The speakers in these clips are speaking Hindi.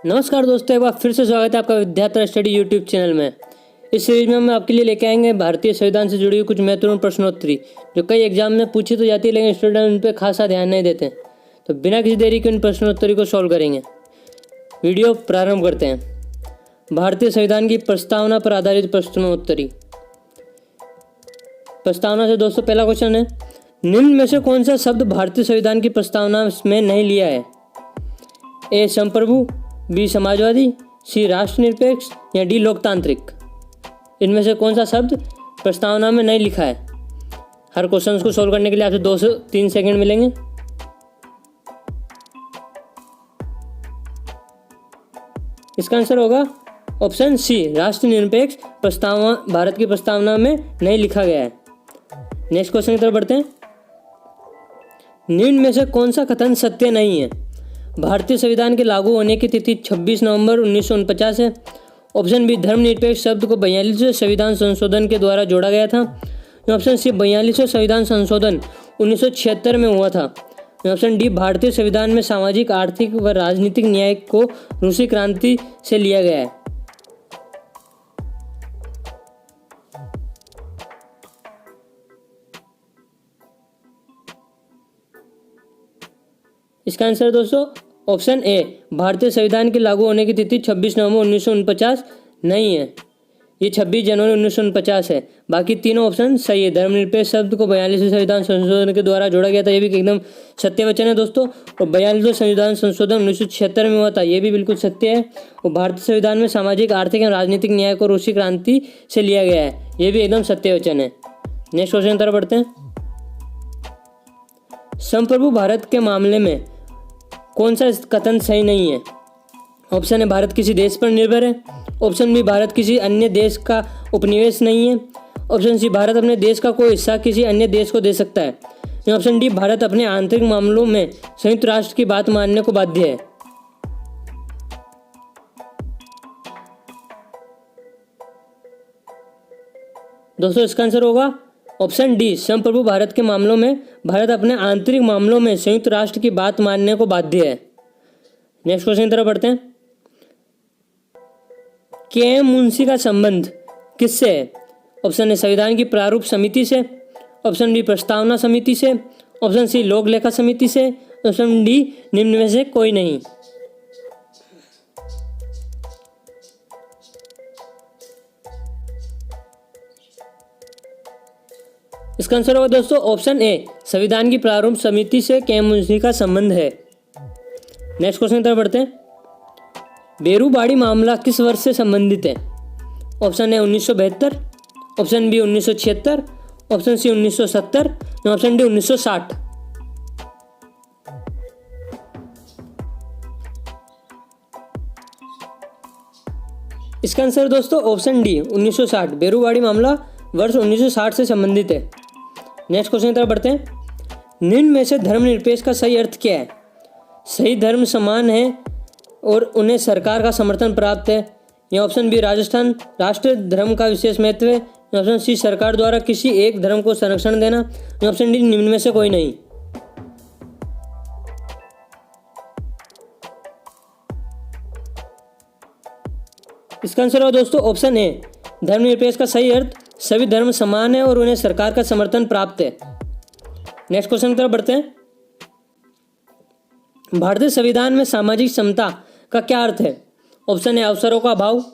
नमस्कार दोस्तों, एक बार फिर से स्वागत है आपका विद्यार्थी स्टडी यूट्यूब चैनल में। इस सीरीज में हम आपके लिए लेके आएंगे भारतीय संविधान से जुड़ी हुई कुछ महत्वपूर्ण प्रश्नोत्तरी जो कई एग्जाम में पूछी तो जाती है, लेकिन स्टूडेंट उन पर खासा ध्यान नहीं देते। तो बिना किसी देरी के उन प्रश्नोत्तरी को सॉल्व करेंगे। वीडियो प्रारंभ करते हैं। भारतीय संविधान की प्रस्तावना पर आधारित प्रश्नोत्तरी। प्रस्तावना से दोस्तों पहला क्वेश्चन है, निम्न में से कौन सा शब्द भारतीय संविधान की प्रस्तावना में नहीं लिया है? ए संप्रभु, बी समाजवादी, सी राष्ट्रनिरपेक्ष या डी लोकतांत्रिक। इनमें से कौन सा शब्द प्रस्तावना में नहीं लिखा है? हर क्वेश्चन को सोल्व करने के लिए आपसे 2 से 3 सेकंड मिलेंगे। इसका आंसर होगा ऑप्शन सी, राष्ट्रनिरपेक्ष प्रस्तावना भारत की प्रस्तावना में नहीं लिखा गया है। नेक्स्ट क्वेश्चन की तरफ बढ़ते हैं। निम्न में से कौन सा कथन सत्य नहीं है? भारतीय संविधान के लागू होने की तिथि 26 नवंबर 1949 है। ऑप्शन बी, धर्मनिरपेक्ष शब्द को 42वें संविधान संशोधन के द्वारा जोड़ा गया था। ऑप्शन सी, 42वें संविधान संशोधन 1976 में हुआ था। ऑप्शन डी, भारतीय संविधान में सामाजिक, आर्थिक व राजनीतिक न्याय को रूसी क्रांति से लिया गया है। इसका आंसर दोस्तों ऑप्शन ए, भारतीय संविधान के लागू होने की तिथि 26 नवंबर 1949 नहीं है, ये 26 जनवरी 1949 है। बाकी तीनों ऑप्शन सही है। धर्मनिरपेक्ष शब्द को 42वें संविधान संशोधन के द्वारा जोड़ा गया था, ये भी एकदम सत्य वचन है दोस्तों। और 42वें संविधान संशोधन 1976 में हुआ था, ये भी बिल्कुल सत्य है। और भारतीय संविधान में सामाजिक, आर्थिक एवं राजनीतिक न्याय को रूसी क्रांति से लिया गया है, ये भी एकदम सत्य वचन है। नेक्स्ट क्वेश्चन की तरफ बढ़ते हैं। संप्रभु भारत के मामले में कौन सा कथन सही नहीं है? ऑप्शन है, भारत किसी देश पर निर्भर है। ऑप्शन बी, भारत किसी अन्य देश का उपनिवेश नहीं है। ऑप्शन सी, भारत अपने देश का कोई हिस्सा किसी अन्य देश को दे सकता है। ऑप्शन डी, भारत अपने आंतरिक मामलों में संयुक्त राष्ट्र की बात मानने को बाध्य है। दोस्तों इसका आंसर होगा ऑप्शन डी, संप्रभु भारत के मामलों में भारत अपने आंतरिक मामलों में संयुक्त राष्ट्र की बात मानने को बाध्य है। नेक्स्ट क्वेश्चन की तरफ बढ़ते हैं। के मुंशी का संबंध किससे है? ऑप्शन ए, संविधान की प्रारूप समिति से। ऑप्शन बी, प्रस्तावना समिति से। ऑप्शन सी, लोक लेखा समिति से। ऑप्शन डी, निम्न में से कोई नहीं। इसका आंसर होगा दोस्तों ऑप्शन ए, संविधान की प्रारूप समिति से के मुंशी का संबंध है। नेक्स्ट क्वेश्चन की तरफ बढ़ते हैं। बेरूबाड़ी मामला किस वर्ष से संबंधित है? Option A 1972, option B 1976, option C 1970, option D 1960। इसका आंसर दोस्तों ऑप्शन डी 1960, बेरूबाड़ी मामला वर्ष 1960 से संबंधित है। नेक्स्ट क्वेश्चन की तरफ बढ़ते हैं। निम्न में से धर्मनिरपेक्ष का सही अर्थ क्या है? सही धर्म समान है और उन्हें सरकार का समर्थन प्राप्त है। या ऑप्शन बी, राजस्थान राष्ट्र धर्म का विशेष महत्व है। ऑप्शन सी, सरकार द्वारा किसी एक धर्म को संरक्षण देना। ऑप्शन डी, निम्न में से कोई नहीं। इसका आंसर होगा दोस्तों ऑप्शन ए, धर्मनिरपेक्ष का सही अर्थ सभी धर्म समान है और उन्हें सरकार का समर्थन प्राप्त है। नेक्स्ट क्वेश्चन की तरफ बढ़ते हैं। भारतीय संविधान में सामाजिक समता का क्या अर्थ है? ऑप्शन ए, अवसरों का अभाव।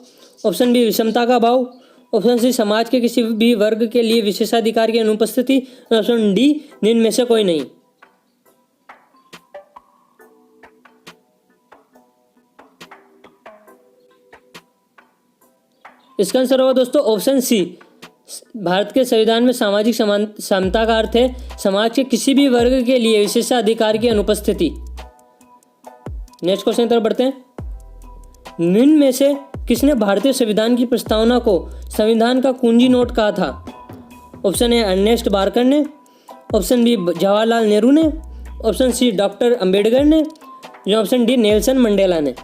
ऑप्शन बी, विषमता का अभाव। ऑप्शन सी, समाज के किसी भी वर्ग के लिए विशेषाधिकार की अनुपस्थिति। ऑप्शन डी, निम्न में से कोई नहीं। इसका आंसर होगा दोस्तों ऑप्शन सी, भारत के संविधान में सामाजिक समता का अर्थ है समाज के किसी भी वर्ग के लिए विशेषाधिकार की अनुपस्थिति। नेक्स्ट क्वेश्चन की तरफ बढ़ते हैं। निम्न में से किसने भारतीय संविधान की प्रस्तावना को संविधान का कुंजी नोट कहा था? ऑप्शन ए, अर्नेस्ट बारकर ने। ऑप्शन बी, जवाहरलाल नेहरू ने। ऑप्शन सी, डॉक्टर अंबेडकर ने। या ऑप्शन डी, नेल्सन मंडेला ने।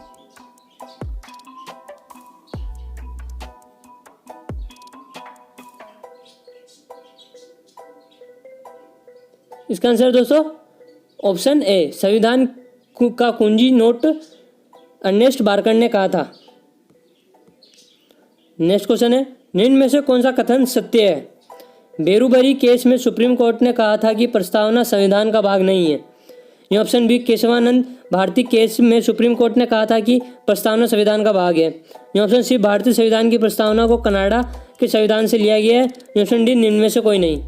इसका आंसर दोस्तों ऑप्शन ए, संविधान का कुंजी नोट अर्नेस्ट बार्कर ने कहा था। नेक्स्ट क्वेश्चन है, निम्न में से कौन सा कथन सत्य है? बेरुबरी केस में सुप्रीम कोर्ट ने कहा था कि प्रस्तावना संविधान का भाग नहीं है। ये option B, Keshavananda Bharati case में सुप्रीम कोर्ट ने कहा था कि प्रस्तावना संविधान का भाग है। ये ऑप्शन सी, भारतीय संविधान की प्रस्तावना को कनाडा के संविधान से लिया गया है। ये ऑप्शन डी, निम्न में से कोई नहीं।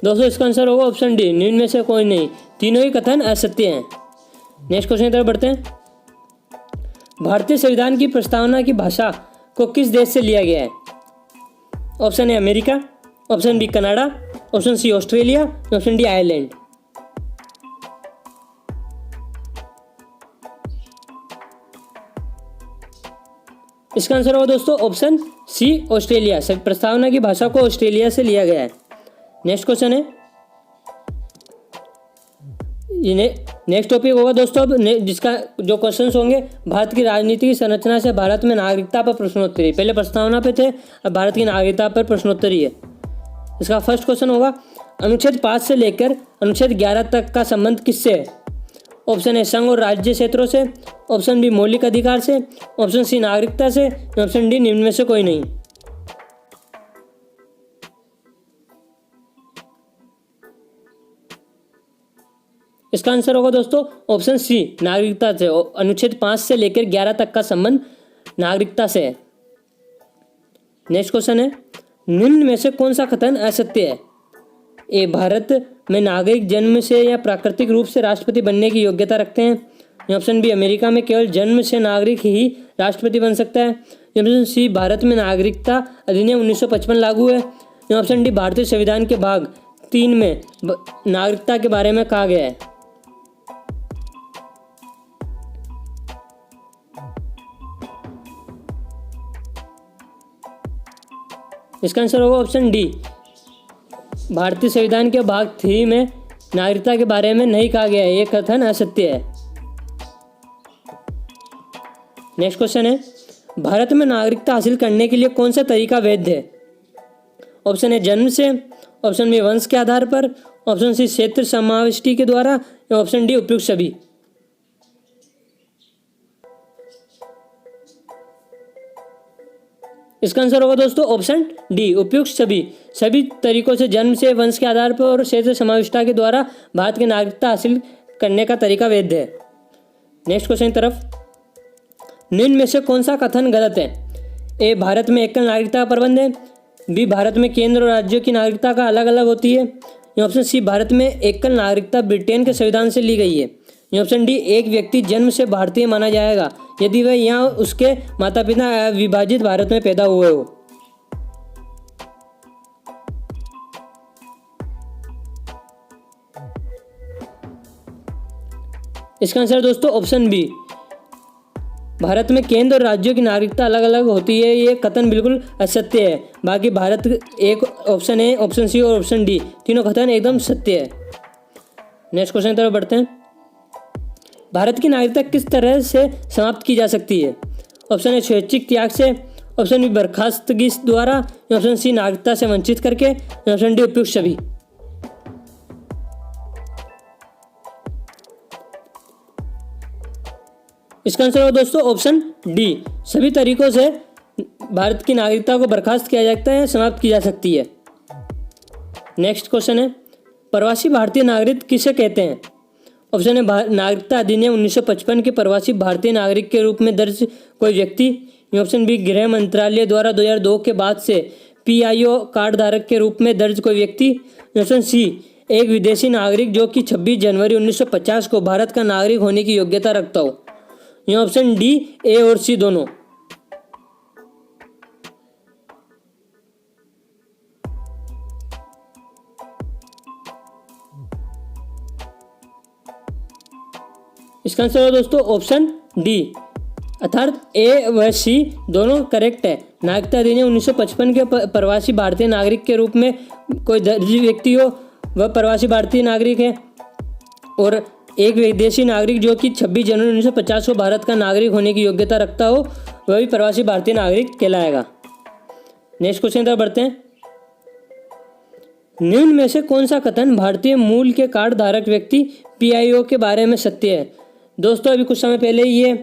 दोस्तों इसका आंसर होगा ऑप्शन डी, निम्न में से कोई नहीं। तीनों ही कथन असत्य हैं। नेक्स्ट क्वेश्चन की तरफ बढ़ते हैं। भारतीय संविधान की प्रस्तावना की भाषा को किस देश से लिया गया है? Option A America, option B Canada, option C Australia, option D Ireland. इसका आंसर होगा दोस्तों ऑप्शन सी ऑस्ट्रेलिया। प्रस्तावना की भाषा को ऑस्ट्रेलिया से लिया गया है। नेक्स्ट क्वेश्चन है, नेक्स्ट टॉपिक होगा दोस्तों अब जिसका जो क्वेश्चंस होंगे, भारत की राजनीति की संरचना से भारत में नागरिकता पर प्रश्नोत्तरी। पहले प्रस्तावना पे थे, अब भारत की नागरिकता पर प्रश्नोत्तरी है। इसका फर्स्ट क्वेश्चन होगा, अनुच्छेद 5 से लेकर अनुच्छेद 11 तक का संबंध किससे है? ऑप्शन ए संघ और राज्य क्षेत्रों से, ऑप्शन बी मौलिक अधिकार से, ऑप्शन सी नागरिकता से, ऑप्शन डी निम्न में से कोई नहीं। इसका आंसर होगा दोस्तों ऑप्शन सी नागरिकता से। अनुच्छेद 5 से लेकर 11 तक का संबंध नागरिकता से है। नेक्स्ट क्वेश्चन है, निम्न में से कौन सा कथन असत्य है? ए, भारत में नागरिक जन्म से या प्राकृतिक रूप से राष्ट्रपति बनने की योग्यता रखते हैं। ऑप्शन बी, अमेरिका में केवल जन्म से नागरिक ही राष्ट्रपति बन सकता है। ऑप्शन सी, भारत में नागरिकता अधिनियम 1955 लागू है। ऑप्शन डी, भारतीय संविधान के भाग 3 में नागरिकता के बारे में कहा गया है। इसका आंसर होगा ऑप्शन डी, भारतीय संविधान के भाग 3 में नागरिकता के बारे में नहीं कहा गया है। यह कथन असत्य है। नेक्स्ट क्वेश्चन है, भारत में नागरिकता हासिल करने के लिए कौन सा तरीका वैध है? ऑप्शन ए जन्म से, ऑप्शन बी वंश के आधार पर, ऑप्शन सी क्षेत्र समाविष्टि के द्वारा, या ऑप्शन डी उपयुक्त सभी। इसका आंसर होगा दोस्तों ऑप्शन डी, उपयुक्त सभी। सभी तरीकों से जन्म से, वंश के आधार पर और क्षेत्र समाविष्टता के द्वारा भारत की नागरिकता हासिल करने का तरीका वैध है। नेक्स्ट क्वेश्चन की तरफ, निम्न में से कौन सा कथन गलत है? ए, भारत में एकल नागरिकता का प्रबंध है। बी, भारत में केंद्र और राज्यों की नागरिकता का अलग अलग होती है। ऑप्शन सी, भारत में एकल नागरिकता ब्रिटेन के संविधान से ली गई है। ऑप्शन डी, एक व्यक्ति जन्म से भारतीय माना जाएगा यदि वह यहाँ उसके माता पिता विभाजित भारत में पैदा हुए हो। इसका आंसर दोस्तों ऑप्शन बी, भारत में केंद्र और राज्यों की नागरिकता अलग अलग होती है। ये कथन बिल्कुल असत्य है। बाकी भारत एक ऑप्शन ए, ऑप्शन सी और ऑप्शन डी तीनों कथन एकदम सत्य है। नेक्स्ट क्वेश्चन की तरफ बढ़ते हैं। भारत की नागरिकता किस तरह से समाप्त की जा सकती है? ऑप्शन ए स्वैच्छिक त्याग से, ऑप्शन बी बर्खास्तगी द्वारा, ऑप्शन सी नागरिकता से वंचित करके, ऑप्शन डी उपयुक्त सभी। इसका आंसर होगा दोस्तों ऑप्शन डी, सभी तरीकों से भारत की नागरिकता को बर्खास्त किया जा सकता है, समाप्त की जा सकती है। नेक्स्ट क्वेश्चन है, प्रवासी भारतीय नागरिक किसे कहते हैं? ऑप्शन है नागरिकता अधिनियम 1955 के प्रवासी भारतीय नागरिक के रूप में दर्ज कोई व्यक्ति। ऑप्शन बी, गृह मंत्रालय द्वारा 2002 के बाद से PIO कार्ड धारक के रूप में दर्ज कोई व्यक्ति। ऑप्शन सी, एक विदेशी नागरिक जो कि 26 जनवरी 1950 को भारत का नागरिक होने की योग्यता रखता हो। ऑप्शन डी, ए और सी दोनों। इसका आंसर है दोस्तों ऑप्शन डी, अर्थात ए व सी दोनों करेक्ट है। नागरिकता अधिनियम 1955 के प्रवासी भारतीय नागरिक के रूप में कोई दर्ज व्यक्ति हो वह प्रवासी भारतीय नागरिक है, और एक विदेशी नागरिक जो कि 26 जनवरी 1950 को भारत का नागरिक होने की योग्यता रखता हो वह भी प्रवासी भारतीय नागरिक कहलाएगा। नेक्स्ट क्वेश्चन तरफ बढ़ते हैं। निम्न में से कौन सा कथन भारतीय मूल के कार्ड धारक व्यक्ति पीआईओ के बारे में सत्य है? दोस्तों अभी कुछ समय पहले ये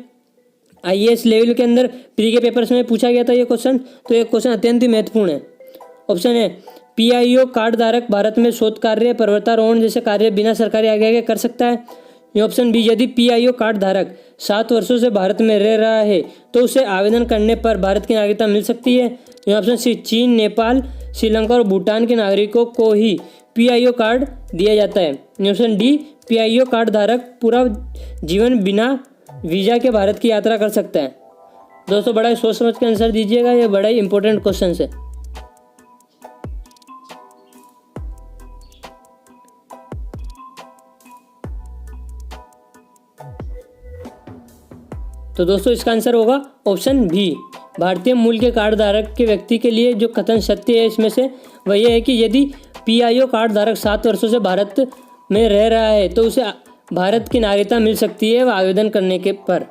आईएएस लेवल के अंदर प्री के पेपर्स में पूछा गया था ये क्वेश्चन, तो ये क्वेश्चन अत्यंत ही महत्वपूर्ण है। ऑप्शन है पीआईओ कार्ड धारक भारत में शोध कार्य, पर्वतारोहण जैसे कार्य बिना सरकारी आज्ञा के कर सकता है। ये ऑप्शन बी, यदि पीआईओ कार्ड धारक 7 वर्षों से भारत में रह रहा है तो उसे आवेदन करने पर भारत की नागरिकता मिल सकती है। ये ऑप्शन सी, चीन, नेपाल, श्रीलंका और भूटान के नागरिकों को ही पीआईओ कार्ड दिया जाता है। ये ऑप्शन डी, पीआईओ कार्ड धारक पूरा जीवन बिना वीजा के भारत की यात्रा कर सकता है। दोस्तों बड़ा ही सोच समझ के आंसर दीजिएगा, ये बड़ा ही इंपॉर्टेंट क्वेश्चन है। तो दोस्तों इसका आंसर होगा ऑप्शन बी, भारतीय मूल के कार्ड धारक के व्यक्ति के लिए जो कथन सत्य है इसमें से वह यह है कि यदि पीआईओ कार्ड धारक 7 वर्षों से भारत में रह रहा है तो उसे भारत की नागरिकता मिल सकती है आवेदन करने के पर।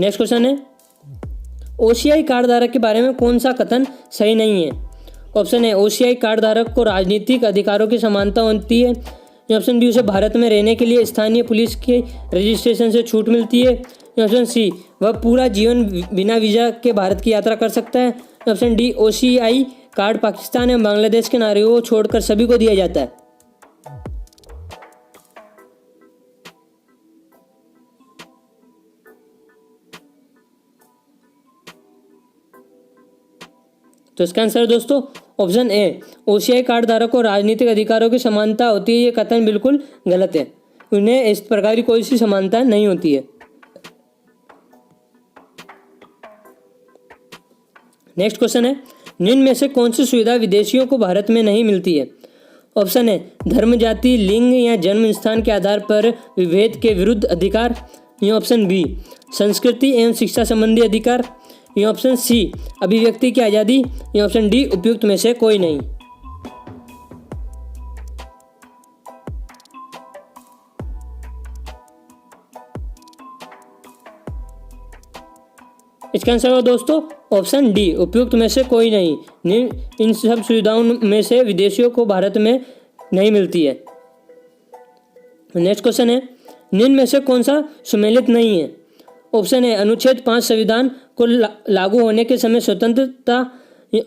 नेक्स्ट क्वेश्चन है ओसीआई कार्ड धारक के बारे में कौन सा कथन सही नहीं है? ऑप्शन है ओसीआई कार्ड धारक को राजनीतिक अधिकारों की समानता होती है। ऑप्शन बी, उसे भारत में रहने के लिए स्थानीय पुलिस के रजिस्ट्रेशन से छूट मिलती है। ऑप्शन सी, वह पूरा जीवन बिना वीजा के भारत की यात्रा कर सकता है। Option D, OCI card Pakistan एवं बांग्लादेश के नागरिकों को छोड़कर सभी को दिया जाता है। तो इसका आंसर दोस्तों ऑप्शन ए, ओसीआई कार्ड धारक को राजनीतिक अधिकारों की समानता होती है। ये कथन बिल्कुल गलत है, उन्हें इस प्रकार की कोई सी समानता नहीं होती है। नेक्स्ट क्वेश्चन है निम्न में से कौन सी सुविधा विदेशियों को भारत में नहीं मिलती है? ऑप्शन है धर्म, जाति, लिंग या जन्म स्थान के आधार पर विभेद के विरुद्ध अधिकार। ये ऑप्शन बी, संस्कृति एवं शिक्षा संबंधी अधिकार। ये ऑप्शन सी, अभिव्यक्ति की आज़ादी। ये ऑप्शन डी, उपयुक्त में से कोई नहीं। इसका आंसर होगा दोस्तों ऑप्शन डी, उपयुक्त में से कोई नहीं। इन सब सुविधाओं में से विदेशियों को भारत में नहीं मिलती है। नेक्स्ट क्वेश्चन है निम्न में से कौन सा सुमेलित नहीं है? ऑप्शन है अनुच्छेद 5 संविधान को लागू होने के समय स्वतंत्रता।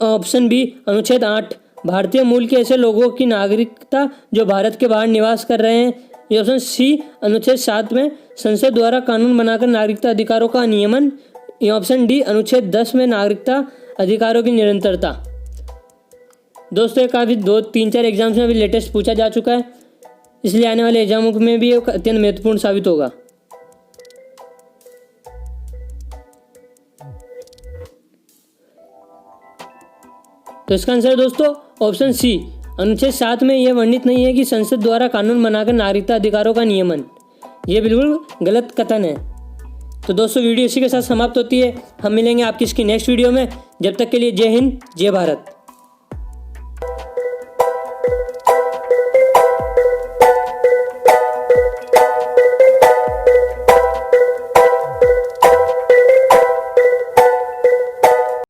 ऑप्शन बी, अनुच्छेद 8 भारतीय मूल के ऐसे लोगों की नागरिकता जो भारत के बाहर निवास कर रहे हैं। ये ऑप्शन सी, अनुच्छेद 7 में संसद द्वारा कानून बनाकर नागरिकता अधिकारों का नियमन। ये ऑप्शन डी, अनुच्छेद 10 में नागरिकता अधिकारों की निरंतरता। दोस्तों ये काफ़ी 2-3-4 एग्जाम्स में अभी लेटेस्ट पूछा जा चुका है, इसलिए आने वाले एग्जामों में भी अत्यंत महत्वपूर्ण साबित होगा। तो इसका आंसर दोस्तों ऑप्शन सी, अनुच्छेद 7 में यह वर्णित नहीं है कि संसद द्वारा कानून बनाकर नागरिकता अधिकारों का नियमन। ये बिल्कुल गलत कथन है। तो दोस्तों वीडियो इसी के साथ समाप्त होती है। हम मिलेंगे आपकी इसकी नेक्स्ट वीडियो में। जब तक के लिए जय हिंद, जय भारत।